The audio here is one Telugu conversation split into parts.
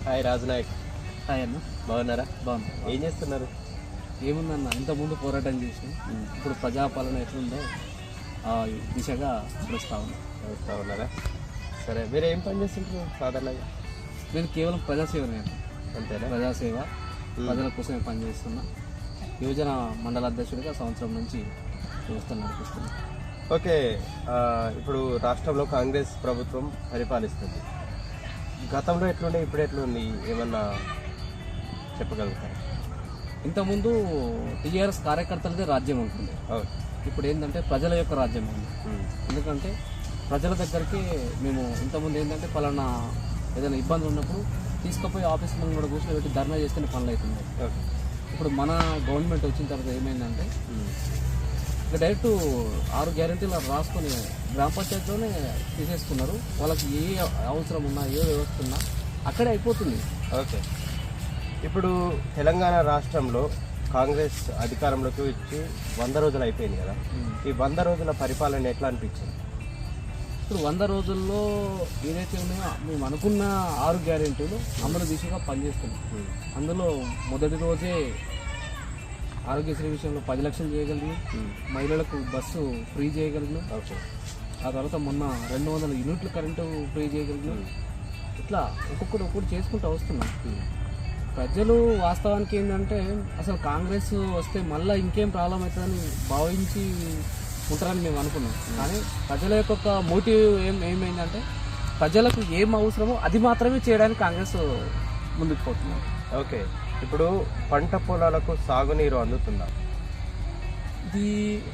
హాయ్ రాజనాయక్. హాయ్ అన్న. బాగున్నారా? బాగున్నా. ఏం చేస్తున్నారు? ఏముందన్న, ఇంతకుముందు పోరాటం చేసి ఇప్పుడు ప్రజాపాలన ఎట్లుందో ఆ దిశగా నడుస్తూ ఉన్నారా? సరే, మీరు ఏం పని చేస్తుంటారు సాధారణంగా? నేను కేవలం ప్రజాసేవ, నేను అంతేనా? ప్రజాసేవ, ప్రజల కోసమే పనిచేస్తున్నా. యువజన మండల అధ్యక్షుడిగా సంవత్సరం నుంచి వ్యవస్థను నడిపిస్తున్నా. ఓకే, ఇప్పుడు రాష్ట్రంలో కాంగ్రెస్ ప్రభుత్వం పరిపాలిస్తుంది. గతంలో ఎట్లుండే, ఇప్పుడు ఎట్లుంది, ఏమన్నా చెప్పగలుగుతారు? ఇంతకుముందు టీఆర్ఎస్ కార్యకర్తలదే రాజ్యం ఉంటుంది. ఇప్పుడు ఏంటంటే ప్రజల యొక్క రాజ్యం ఉంది. ఎందుకంటే ప్రజల దగ్గరికి మేము ఇంతకుముందు ఏంటంటే పలానా ఏదైనా ఇబ్బంది ఉన్నప్పుడు తీసుకుపోయి ఆఫీస్ ముందు కూడా కూర్చొని పెట్టి ధర్నా చేస్తేనే పనులు అవుతుంది. ఇప్పుడు మన గవర్నమెంట్ వచ్చిన తర్వాత ఏమైందంటే డైరెక్ట్ 6 గ్యారెంటీలు రాసుకొని గ్రామ పంచాయతీలోనే తీసేసుకున్నారు. వాళ్ళకి ఏ అవసరం ఉన్నా, ఏ వ్యవస్థ ఉన్నా అక్కడే అయిపోతుంది. ఓకే, ఇప్పుడు తెలంగాణ రాష్ట్రంలో కాంగ్రెస్ అధికారంలోకి వచ్చి 100 రోజులు అయిపోయింది కదా. ఈ 100 రోజుల పరిపాలన ఎట్లా అనిపించింది? ఇప్పుడు 100 రోజుల్లో ఏదైతే ఉన్నాయో మేము అనుకున్న 6 గ్యారెంటీలు అమలు దిశగా పనిచేస్తున్నాం. అందులో మొదటి రోజే ఆరోగ్యశ్రీ విషయంలో 10 లక్షలు చేయగలిగినాం. మహిళలకు బస్సు ఫ్రీ చేయగలిగినాం. ఆ తర్వాత మొన్న 200 యూనిట్లు కరెంటు ఫ్రీ చేయగలిగినాం. ఇట్లా ఒక్కొక్కటి చేసుకుంటూ వస్తున్నాం. ప్రజలు వాస్తవానికి ఏంటంటే అసలు కాంగ్రెస్ వస్తే మళ్ళీ ఇంకేం ప్రాబ్లం అవుతుందని భావించి ఉంటారని మేము అనుకున్నాం. కానీ ప్రజల యొక్క మోటివ్ ఏమైందంటే ప్రజలకు ఏం అవసరమో అది మాత్రమే చేయడానికి కాంగ్రెస్ ముందుకు పోతున్నాం. ఓకే, ఇప్పుడు పంట పొలాలకు సాగునీరు అందుతుందా? ఇది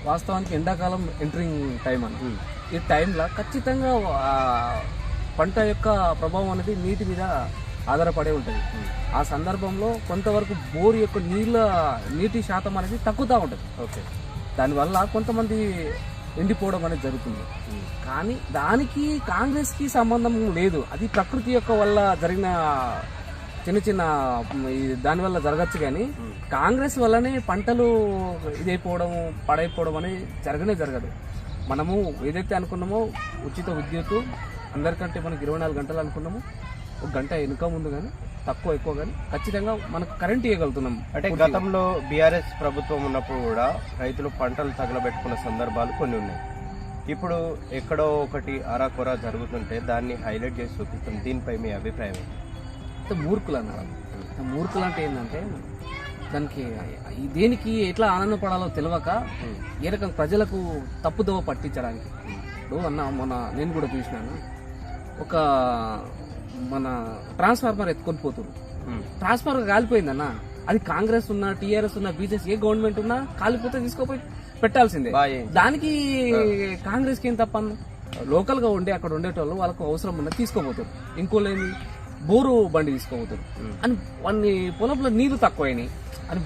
వాస్తవానికి ఎండాకాలం ఎంటరింగ్ టైం అన్న. ఈ టైంలో ఖచ్చితంగా పంట యొక్క ప్రభావం అనేది నీటి మీద ఆధారపడే ఉంటుంది. ఆ సందర్భంలో కొంతవరకు బోర్ యొక్క నీటి శాతం అనేది తగ్గుతూ ఉంటుంది. ఓకే, దానివల్ల కొంతమంది ఎండిపోవడం అనేది జరుగుతుంది. కానీ దానికి కాంగ్రెస్కి సంబంధం లేదు. అది ప్రకృతి యొక్క వల్ల జరిగిన చిన్న దానివల్ల జరగచ్చు. కానీ కాంగ్రెస్ వల్లనే పంటలు ఇదైపోవడం, పడైపోవడం అనేది జరగదు. మనము ఏదైతే అనుకున్నామో ఉచిత విద్యుత్తు అందరికంటే మనకు 24 గంటలు అనుకున్నాము. 1 గంట వెనుక ముందు కానీ తక్కువ ఎక్కువ కానీ ఖచ్చితంగా మనకు కరెంట్ ఇవ్వగలుగుతున్నాం. అంటే గతంలో బీఆర్ఎస్ ప్రభుత్వం ఉన్నప్పుడు కూడా రైతులు పంటలు తగలబెట్టుకున్న సందర్భాలు కొన్ని ఉన్నాయి. ఇప్పుడు ఎక్కడో ఒకటి అరాకొరా జరుగుతుంటే దాన్ని హైలైట్ చేసి చూపిస్తుంది. దీనిపై మీ అభిప్రాయం? మూర్ఖులు అన్నారు. మూర్ఖులు అంటే ఏంటంటే దానికి దేనికి ఎట్లా ఆనందపడాలో తెలియక ఏ రకం ప్రజలకు తప్పుదోవ పట్టించడానికి. ఇప్పుడు మొన్న నేను కూడా చూసినాను, ఒక మన ట్రాన్స్ఫార్మర్ ఎత్తుకొని పోతున్నారు. ట్రాన్స్ఫార్మర్ కాలిపోయిందన్న. అది కాంగ్రెస్ ఉన్నా, టీఆర్ఎస్ ఉన్నా, బీజేపీ ఏ గవర్నమెంట్ ఉన్నా కాలిపోతే తీసుకోపోయి పెట్టాల్సిందే. దానికి కాంగ్రెస్కి ఏం తప్పన్న? లోకల్ గా ఉండే అక్కడ ఉండేటోళ్ళు వాళ్ళకు అవసరం ఉన్నా తీసుకోపోతారు. ఇంకోలేని బోరు బండి తీసుకోపోతారు అని వాడిని పొలంలో నీళ్లు తక్కువైనాయి అని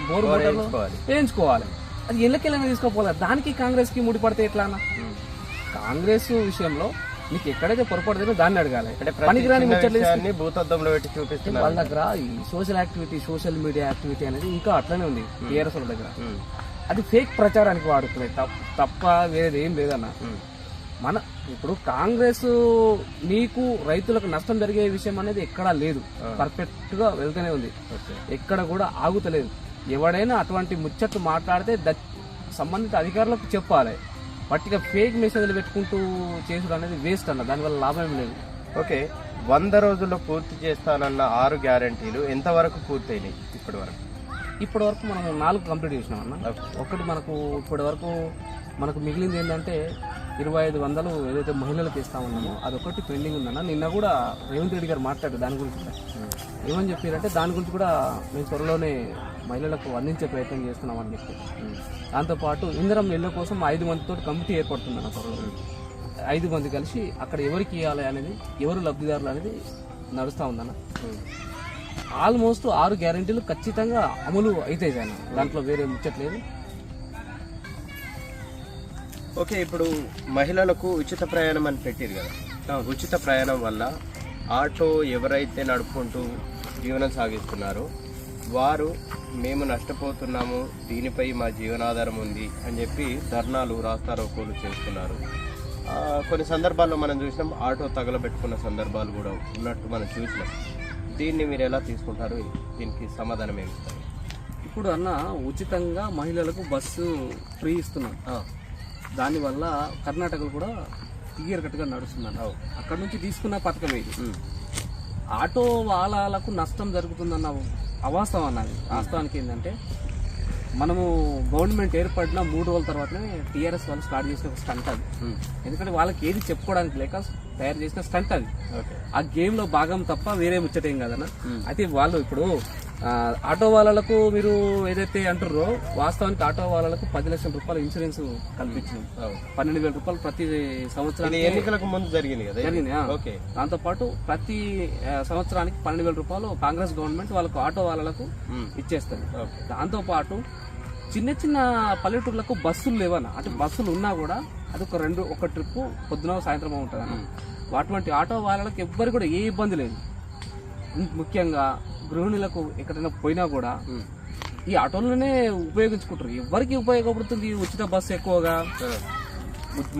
బోరు మోటార్లు వేయించుకోవాలి. అది ఎల్లకెళ్ళైనా తీసుకోపోవాలి. దానికి కాంగ్రెస్ కి ముడిపడితే ఎట్లా అన్న? కాంగ్రెస్ విషయంలో నీకు ఎక్కడైతే పొరపాటు దాన్ని అడగాలి. పనికిరాని ముచ్చట్లని భూతద్దంలో పెట్టి చూపిస్తుంది. వాళ్ళ దగ్గర ఈ social activity, social media activity అనేది ఇంకా అట్లనే ఉంది టీఆర్ఎస్ వాళ్ళ దగ్గర. అది ఫేక్ ప్రచారానికి వాడుతున్నాయి తప్ప వేరేది ఏం లేదన్న. ఇప్పుడు కాంగ్రెస్ నీకు రైతులకు నష్టం జరిగే విషయం అనేది ఎక్కడా లేదు. పర్ఫెక్ట్ గా వెళ్తూనే ఉంది, ఎక్కడ కూడా ఆగుతలేదు. ఎవడైనా అటువంటి ముచ్చట్లు మాట్లాడితే సంబంధిత అధికారులకు చెప్పాలి. పట్టిగా ఫేక్ మెసేజ్లు పెట్టుకుంటూ చేసుడు అనేది వేస్ట్ అన్న. దానివల్ల లాభం ఏం లేదు. ఓకే, 100 రోజుల్లో పూర్తి చేస్తానన్న 6 గ్యారెంటీలు ఎంతవరకు పూర్తయినాయి ఇప్పటి వరకు మనం 4 కంప్లీట్ చేసినాం అన్న. ఒకటి మనకు ఇప్పటి వరకు మనకు మిగిలింది ఏంటంటే 2500 ఏదైతే మహిళలకు ఇస్తామన్నామో అదొకటి పెండింగ్ ఉందన్న. నిన్న కూడా రేవంత్ రెడ్డి గారు మాట్లాడారు దాని గురించి. ఏమని చెప్పారంటే దాని గురించి కూడా మేము త్వరలోనే మహిళలకు అందించే ప్రయత్నం చేస్తున్నామని చెప్పి. దాంతోపాటు ఇందిరం ఇళ్ల కోసం 5 మందితో కమిటీ ఏర్పడుతుందన్న త్వరలో. 5 మంది కలిసి అక్కడ ఎవరికి ఇవ్వాలి అనేది, ఎవరు లబ్ధిదారులు అనేది నడుస్తూ ఉందన్న. ఆల్మోస్ట్ 6 గ్యారెంటీలు ఖచ్చితంగా అమలు అయితే దాంట్లో వేరే ముచ్చట్లేదు. ఓకే, ఇప్పుడు మహిళలకు ఉచిత ప్రయాణం అని పెట్టారు కదా. ఉచిత ప్రయాణం వల్ల ఆటో ఎవరైతే నడుపుకుంటూ జీవనం సాగిస్తున్నారో వారు మేము నష్టపోతున్నాము, దీనిపై మా జీవనాధారం ఉంది అని చెప్పి ధర్నాలు, రాస్తారోకోలు చేస్తున్నారు. కొన్ని సందర్భాల్లో మనం చూసినాం, ఆటో తగలబెట్టుకున్న సందర్భాలు కూడా ఉన్నట్టు మనం చూసినాం. దీన్ని మీరు ఎలా తీసుకుంటారు? దీనికి సమాధానం ఏమిస్తారు? ఇప్పుడు అన్న ఉచితంగా మహిళలకు బస్సు ఫ్రీ ఇస్తున్నాం. దానివల్ల కర్ణాటకలో కూడా క్లియర్ కట్గా నడుస్తుందన్న. అక్కడ నుంచి తీసుకున్న పథకం ఇది. ఆటో వాళ్ళకు నష్టం జరుగుతుందన్న అవాస్తవం అన్నది. వాస్తవానికి ఏంటంటే మనము గవర్నమెంట్ ఏర్పడిన 3 రోజుల తర్వాతనే టీఆర్ఎస్ వాళ్ళు స్టార్ట్ చేసిన ఒక స్టంట్ అది. ఎందుకంటే వాళ్ళకి ఏది చెప్పుకోవడానికి లేక తయారు చేసిన స్టంట్ అది. ఆ గేమ్ లో భాగం తప్ప వేరే ముచ్చటేం కదన్న. అయితే వాళ్ళు ఇప్పుడు ఆటో వాళ్ళకు మీరు ఏదైతే అంటారో, వాస్తవానికి ఆటో వాళ్ళకు 10 లక్షల రూపాయల ఇన్సూరెన్స్ కల్పించింది. 12,000 రూపాయలు ప్రతి సంవత్సరానికి ఎన్నికలకు ముందు జరిగింది కదా. దాంతో పాటు ప్రతి సంవత్సరానికి 12,000 రూపాయలు కాంగ్రెస్ గవర్నమెంట్ వాళ్ళకు ఆటో వాళ్ళకు ఇచ్చేస్తుంది. దాంతో పాటు చిన్న చిన్న పల్లెటూర్లకు బస్సులు లేవన్న. అంటే బస్సులు ఉన్నా కూడా అది ఒక ట్రిప్ పొద్దున సాయంత్రం ఉంటుంది అన్న. అటువంటి ఆటో వాళ్ళకి ఎవ్వరు కూడా ఏ ఇబ్బంది లేదు. ముఖ్యంగా గృహిణులకు ఎక్కడైనా పోయినా కూడా ఈ ఆటోలనే ఉపయోగించుకుంటారు. ఎవరికి ఉపయోగపడుతుంది ఉచిత బస్సు? ఎక్కువగా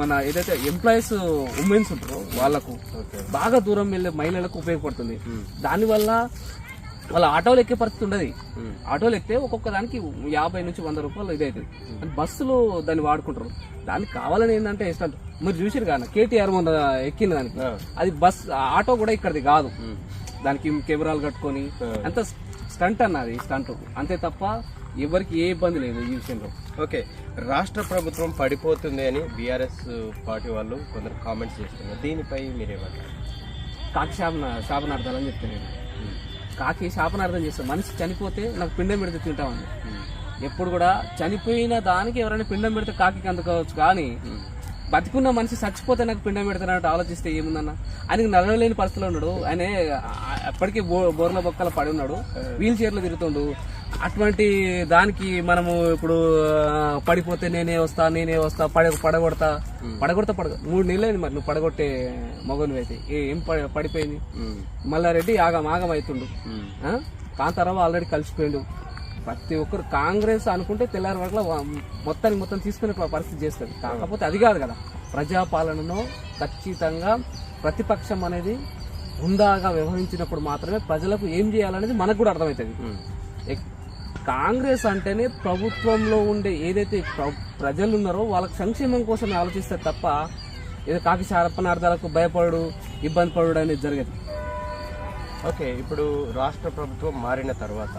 మన ఏదైతే ఎంప్లాయీస్ ఉమెన్స్ ఉంటారో వాళ్ళకు, బాగా దూరం వెళ్ళే మహిళలకు ఉపయోగపడుతుంది. దానివల్ల వాళ్ళ ఆటోలు ఎక్కే పరిస్థితి ఉండదు. ఆటోలు ఎక్కితే ఒక్కొక్క దానికి 50 నుంచి 100 రూపాయలు ఇదవుతుంది. బస్సులు దాన్ని వాడుకుంటారు. దానికి కావాలని ఏంటంటే ఇష్టం. మీరు చూసారు కానీ కేటీఆర్ మొన్న ఎక్కిన దానికి, అది బస్ ఆటో కూడా ఇక్కడిది కాదు. దానికి కెమెరాలు కట్టుకొని అంత స్టంట్ అన్నది, స్టంట్ అంతే తప్ప ఎవరికి ఏ ఇబ్బంది లేదు ఈ విషయంలో. ఓకే, రాష్ట్ర ప్రభుత్వం పడిపోతుంది అని బీఆర్ఎస్ పార్టీ వాళ్ళు కొందరు కామెంట్స్ చేస్తున్నారు. దీనిపై మీరేమంటారు? కాకి శాపనార్థాలని చెప్తాను నేను. కాకి శాపనార్థం చేస్తాను. మనిషి చనిపోతే నాకు పిండం పెడితే తింటామని. ఎప్పుడు కూడా చనిపోయిన దానికి ఎవరైనా పిండం పెడితే కాకి అందుకోవచ్చు, కానీ బతికున్న మనిషి చచ్చిపోతే నాకు పిండం పెడతానంటే ఆలోచిస్తే ఏముందన్న. ఆయనకి నడవలేని పరిస్థితిలో ఉన్నాడు. ఆయన ఎప్పటికీ బోర్ల బొక్కల పడి ఉన్నాడు, వీల్ చైర్లో తిరుగుతుండు. అటువంటి దానికి మనము ఇప్పుడు పడిపోతే నేనే వస్తా పడగొడతా 3 నెలలైంది. మరి నువ్వు పడగొట్టే మగను అయితే ఏం పడిపోయింది? మల్లారెడ్డి ఆగం అవుతుండు. కాంతారావు ఆల్రెడీ కలిసిపోయిండు. ప్రతి ఒక్కరు కాంగ్రెస్ అనుకుంటే తెల్లారి వరకు మొత్తం తీసుకునే పరిస్థితి చేస్తుంది. కాకపోతే అది కాదు కదా. ప్రజాపాలనలో ఖచ్చితంగా ప్రతిపక్షం అనేది హుందాగా వ్యవహరించినప్పుడు మాత్రమే ప్రజలకు ఏం చేయాలనేది మనకు కూడా అర్థమవుతుంది. కాంగ్రెస్ అంటేనే ప్రభుత్వంలో ఉండే ఏదైతే ప్రజలు ఉన్నారో వాళ్ళకి సంక్షేమం కోసం ఆలోచిస్తారు తప్ప ఏదో కాకి శాపనార్థాలకు భయపడు ఇబ్బంది పడు అనేది జరగదు. ఓకే, ఇప్పుడు రాష్ట్ర ప్రభుత్వం మారిన తర్వాత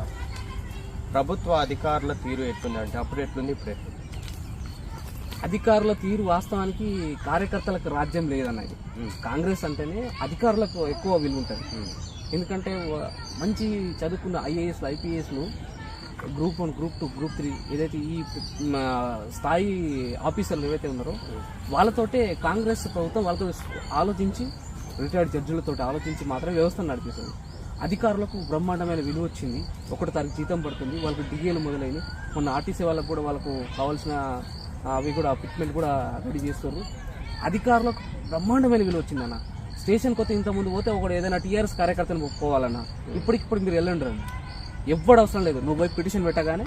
ప్రభుత్వ అధికారుల తీరు ఎట్లుంది అంటే అప్పుడు ఎట్లుంది, ఇప్పుడు ఎట్లుంది? అధికారుల తీరు వాస్తవానికి కార్యకర్తలకు రాజ్యం లేదన్నది. కాంగ్రెస్ అంటేనే అధికారులకు ఎక్కువ విలువ ఉంటుంది. ఎందుకంటే మంచి చదువుకున్న ఐఏఎస్లు ఐపీఎస్లు గ్రూప్ 1 గ్రూప్ 2 గ్రూప్ 3 ఏదైతే ఈ స్థాయి ఆఫీసర్లు ఏవైతే ఉన్నారో వాళ్ళతోటే కాంగ్రెస్ ప్రభుత్వం వాళ్ళతో ఆలోచించి రిటైర్డ్ జడ్జిలతో ఆలోచించి మాత్రమే వ్యవస్థను నడిపిస్తుంది. అధికారులకు బ్రహ్మాండమైన విలువ వచ్చింది. 1 తారీఖు జీతం పడుతుంది. వాళ్ళకి డిఏలు మొదలైనవి. మొన్న ఆర్టీసీ వాళ్ళకు కూడా వాళ్ళకు కావాల్సిన అవి కూడా ఫిట్మెంట్ కూడా రెడీ చేస్తారు. అధికారులకు బ్రహ్మాండమైన విలువ వచ్చిందన్న. స్టేషన్ కొత్త ఇంతకుముందు పోతే ఒకటి ఏదైనా టీఆర్ఎస్ కార్యకర్తను ఒప్పుకోవాలన్నా ఇప్పటికిప్పుడు మీరు వెళ్ళండి రండి, ఎవ్వడు అవసరం లేదు. నువ్వు పోయి పిటిషన్ పెట్టగానే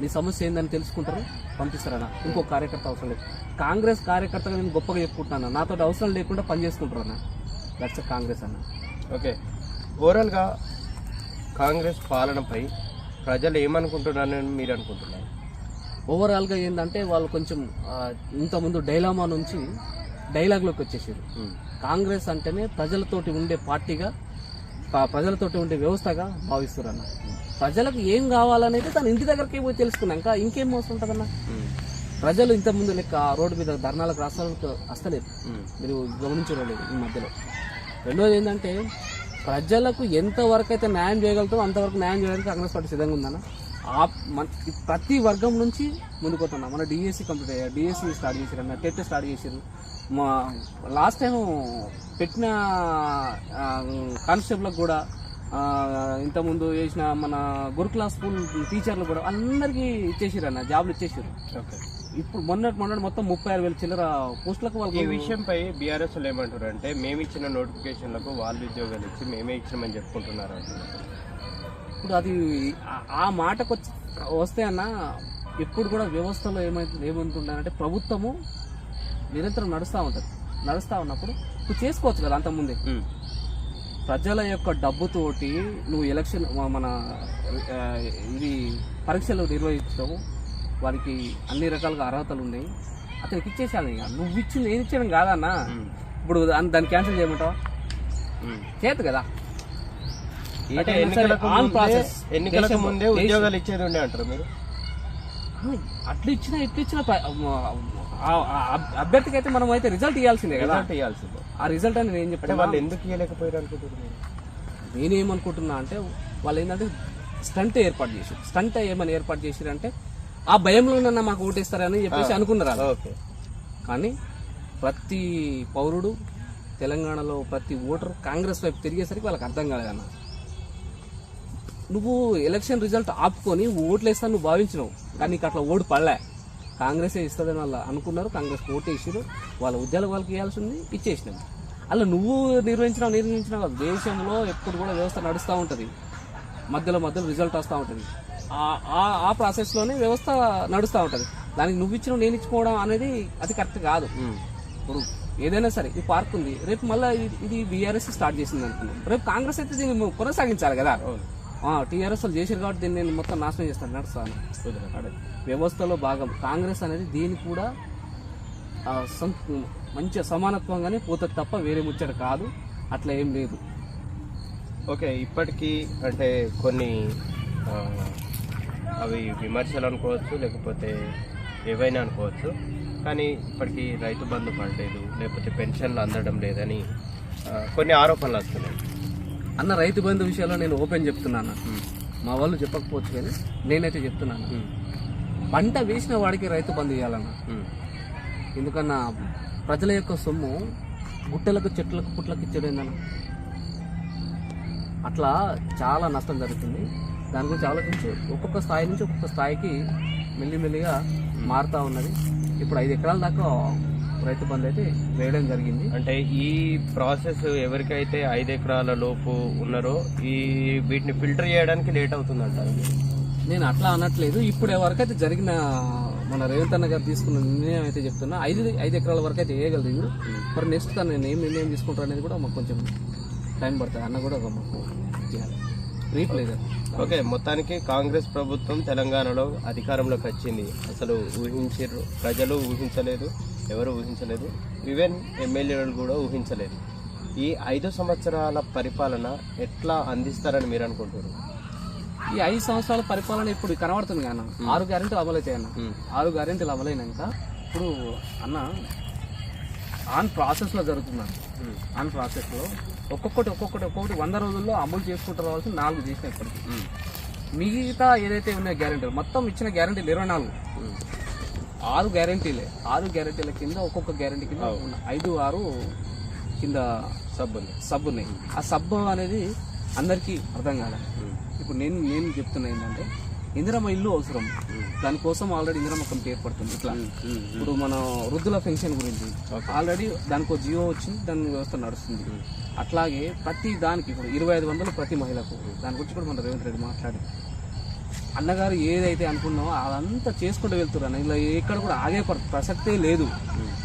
నీ సమస్య ఏందని తెలుసుకుంటారు, పంపిస్తారన్న. ఇంకో కార్యకర్త అవసరం లేదు. కాంగ్రెస్ కార్యకర్తగా నేను గొప్పగా చెప్పుకుంటున్నాను. నాతో అవసరం లేకుండా పని చేసుకుంటారు అన్న. దట్స్ కాంగ్రెస్ అన్న. ఓకే, ఓవరాల్గా కాంగ్రెస్ పాలనపై ప్రజలు ఏమనుకుంటున్నారని మీరు అనుకుంటున్నారు? ఓవరాల్గా ఏంటంటే వాళ్ళు కొంచెం ఇంతకుముందు డైలామా నుంచి డైలాగ్లోకి వచ్చేసారు. కాంగ్రెస్ అంటేనే ప్రజలతోటి ఉండే పార్టీగా, ప్రజలతోటి ఉండే వ్యవస్థగా భావిస్తారు అన్న. ప్రజలకు ఏం కావాలనేది తన ఇంటి దగ్గరికి పోయి తెలుసుకున్నాక ఇంకేం వస్తుంటుందన్న. ప్రజలు ఇంతకుముందు లెక్క రోడ్డు మీద ధర్నాలకు రాష్ట్రాలకు వస్తలేదు, మీరు గమనించలేదు ఈ మధ్యలో. రెండోది ఏంటంటే ప్రజలకు ఎంతవరకు అయితే న్యాయం చేయగలుగుతామో అంతవరకు న్యాయం చేయడానికి కాంగ్రెస్ పార్టీ సిద్ధంగా ఉందన్న. ప్రతి వర్గం నుంచి ముందుకు పోతున్నా. మన డిఎస్సి కంప్లీట్ అయ్యారు, డిఎస్సి స్టార్ట్ చేశారు, టెట్ స్టార్ట్ చేశారు. మా లాస్ట్ టైం పెట్టిన కానిస్టేబుల్కి కూడా ఇంతకుముందు చేసిన మన గురుకుల స్కూల్ టీచర్లు కూడా అందరికీ ఇచ్చేసారు అన్న, జాబ్లు ఇచ్చేసారు. ఇప్పుడు మొన్నటి మొత్తం 36,000 చిల్లర పోస్టులకు వాళ్ళు. ఈ విషయంపై బీఆర్ఎస్ ఏమంటారు అంటే మేము ఇచ్చిన నోటిఫికేషన్లకు వాళ్ళు ఉద్యోగాలు ఇచ్చి మేమే ఇచ్చినామని చెప్పుకుంటున్నారు అంటున్నారు. ఇప్పుడు అది ఆ మాటకు వస్తే అన్న, ఎప్పుడు కూడా వ్యవస్థలో ఏమవుతుందంటే ప్రభుత్వము నిరంతరం నడుస్తూ ఉన్నప్పుడు నువ్వు చేసుకోవచ్చు కదా అంతకుముందే. ప్రజల యొక్క డబ్బుతోటి నువ్వు ఎలక్షన్ మన ఇది పరీక్షలు నిర్వహించడం, వారికి అన్ని రకాలుగా అర్హతలు ఉన్నాయి, అతనికి ఇచ్చేసాను. ఇక నువ్వు ఇచ్చింది నేను ఇచ్చేయడం కాదన్నా. ఇప్పుడు దాన్ని క్యాన్సిల్ చేయమంటావా? చేత కదా. ఎన్నికలకు ముందే ఉద్యోగాలు ఇచ్చేది ఉండే అంటారు మీరు. అట్లా ఇచ్చినా ఇట్లా ఇచ్చినా అభ్యర్థికి అయితే మనం అయితే రిజల్ట్ ఇవ్వాల్సిందే కదా. ఇవ్వాల్సిందే. ఆ రిజల్ట్ అని నేను చెప్పాను. వాళ్ళు ఎందుకు ఇవ్వలేకపోయారు అనుకుంటున్నారు? నేనేమనుకుంటున్నా అంటే వాళ్ళు ఏంటంటే స్టంట్ ఏమని ఏర్పాటు చేసిరంటే ఆ భయంలోనన్నా మాకు ఓటేస్తారని చెప్పేసి అనుకున్నారు. కానీ ప్రతి పౌరుడు తెలంగాణలో ప్రతి ఓటరు కాంగ్రెస్ వైపు తిరిగేసరికి వాళ్ళకి అర్థం కాలేదన్న. నువ్వు ఎలక్షన్ రిజల్ట్ ఆపుకొని ఓట్లు వేస్తాను నువ్వు భావించినావు, కానీ నీకు అట్లా ఓటు పడలే. కాంగ్రెసే ఇస్తుందని వాళ్ళు అనుకున్నారు, కాంగ్రెస్ ఓటు వేసారు, వాళ్ళ ఉద్యోగాలు వాళ్ళకి ఇవ్వాల్సింది ఇచ్చేసినావు. అలా నువ్వు నిర్వహించినావు కాదు. దేశంలో ఎప్పుడు కూడా వ్యవస్థ నడుస్తూ ఉంటుంది, మధ్యలో రిజల్ట్ వస్తూ ఉంటుంది. ఆ ప్రాసెస్లోనే వ్యవస్థ నడుస్తూ ఉంటుంది. దానికి నువ్వు ఇచ్చిన నేను ఇచ్చుకోవడం అనేది అది కరెక్ట్ కాదు. ఇప్పుడు ఏదైనా సరే ఈ పార్క్ ఉంది, రేపు మళ్ళీ ఇది బీఆర్ఎస్ స్టార్ట్ చేసింది అనుకున్నాం, రేపు కాంగ్రెస్ అయితే దీన్ని కొనసాగించాలి కదా. టీఆర్ఎస్ వాళ్ళు చేశారు కాబట్టి దీన్ని నేను మొత్తం నాశనం చేస్తాను, నడుస్తాను. వ్యవస్థలో భాగం కాంగ్రెస్ అనేది దీన్ని కూడా మంచి సమానత్వంగానే పోతుంది తప్ప వేరే ముచ్చట కాదు, అట్లా ఏం లేదు. ఓకే, ఇప్పటికీ అంటే కొన్ని అవి విమర్శలు అనుకోవచ్చు, లేకపోతే ఏవైనా అనుకోవచ్చు, కానీ ఇప్పటికీ రైతు బంధు పడలేదు, లేకపోతే పెన్షన్లు అందడం లేదని కొన్ని ఆరోపణలు వస్తున్నాయి. అన్న రైతు బంధు విషయంలో నేను ఓపెన్ చెప్తున్నాను, మా వాళ్ళు చెప్పకపోవచ్చు కానీ నేనైతే చెప్తున్నాను. పంట వేసిన వాడికి రైతు బంధు ఇవ్వాలన్న. ఎందుకన్నా ప్రజల యొక్క సొమ్ము గుట్టలకు చెట్లకు పుట్లకు ఇచ్చేదేందన్న. అట్లా చాలా నష్టం జరుగుతుంది. దాని గురించి ఆలోచించి ఒక్కొక్క స్థాయి నుంచి ఒక్కొక్క స్థాయికి మెల్లిమెల్లిగా మారుతూ ఉన్నది. ఇప్పుడు 5 ఎకరాల దాకా రైతు బంధు అయితే వేయడం జరిగింది. అంటే ఈ ప్రాసెస్ ఎవరికైతే 5 ఎకరాల లోపు ఉన్నారో వీటిని ఫిల్టర్ చేయడానికి లేట్ అవుతుందంటారు. నేను అట్లా అనట్లేదు. ఇప్పుడు వరకైతే జరిగిన మన రేవంత్ అన్న గారు తీసుకున్న నిర్ణయం అయితే చెప్తున్నా 5 ఎకరాల వరకు అయితే వేయగలదు. మరి నెక్స్ట్ తను నేను ఏం నిర్ణయం తీసుకుంటారు అనేది కూడా మాకు కొంచెం టైం పడుతుంది. అన్న కూడా మాకు లేదు. ఓకే, మొత్తానికి కాంగ్రెస్ ప్రభుత్వం తెలంగాణలో అధికారంలోకి వచ్చింది. అసలు ఊహించారు, ప్రజలు ఊహించలేదు, ఎవరు ఊహించలేదు, ఈవెన్ ఎమ్మెల్యేలు కూడా ఊహించలేదు. ఈ 5 సంవత్సరాల పరిపాలన ఎట్లా అందిస్తారని మీరు అనుకుంటున్నారు? ఈ 5 సంవత్సరాల పరిపాలన ఇప్పుడు కనబడుతుంది కదా. 6 గ్యారెంటీలు అమలవుతాయి అన్న. 6 గ్యారెంటీలు అమలైనాక ఇప్పుడు అన్న ఆన్ ప్రాసెస్లో జరుగుతున్నాను. ఆన్ ప్రాసెస్లో ఒక్కొక్కటి 100 రోజుల్లో అమలు చేసుకుంటూ రావాల్సి 4 చేసిన ఇప్పటికి. మిగతా ఏదైతే ఉన్నాయో గ్యారెంటీలు మొత్తం ఇచ్చిన గ్యారెంటీలు 24, 6 గ్యారెంటీలే. 6 గ్యారెంటీల కింద ఒక్కొక్క గ్యారెంటీ కింద 5, 6 కింద సబ్ ఉన్నాయి. ఆ సబ్ అనేది అందరికీ అర్థం కాలేదు. ఇప్పుడు నేను చెప్తున్నా ఏంటంటే ఇందిరమ్మ ఇల్లు అవసరం, దానికోసం ఆల్రెడీ ఇందిరమ్మ కమిటీ ఏర్పడుతుంది. ఇట్లా ఇప్పుడు మన వృద్ధుల పెన్షన్ గురించి ఆల్రెడీ దానికి జియో వచ్చింది, దాని వ్యవస్థ నడుస్తుంది. అట్లాగే ప్రతి దానికి ఇప్పుడు 2500 ప్రతి మహిళకు, దాని గురించి కూడా మన రేవంత్ రెడ్డి మాట్లాడి అన్నగారు ఏదైతే అనుకున్నామో అదంతా చేసుకుంటూ వెళ్తున్నారు. ఇలా ఎక్కడ కూడా ఆగే ప్రసక్తే లేదు.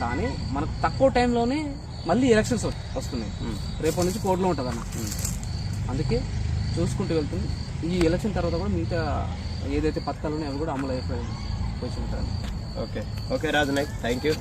కానీ మనకు తక్కువ టైంలోనే మళ్ళీ ఎలక్షన్స్ వస్తున్నాయి. రేపటి నుంచి కోర్టులో ఉంటుంది అన్న. అందుకే చూసుకుంటూ వెళ్తుంది. ఈ ఎలక్షన్ తర్వాత కూడా మిగతా ఏదైతే పథకాలు ఉన్నాయో అవి కూడా అమలు అయిపోయి వచ్చింటారు. Okay Raju Nayak, thank you.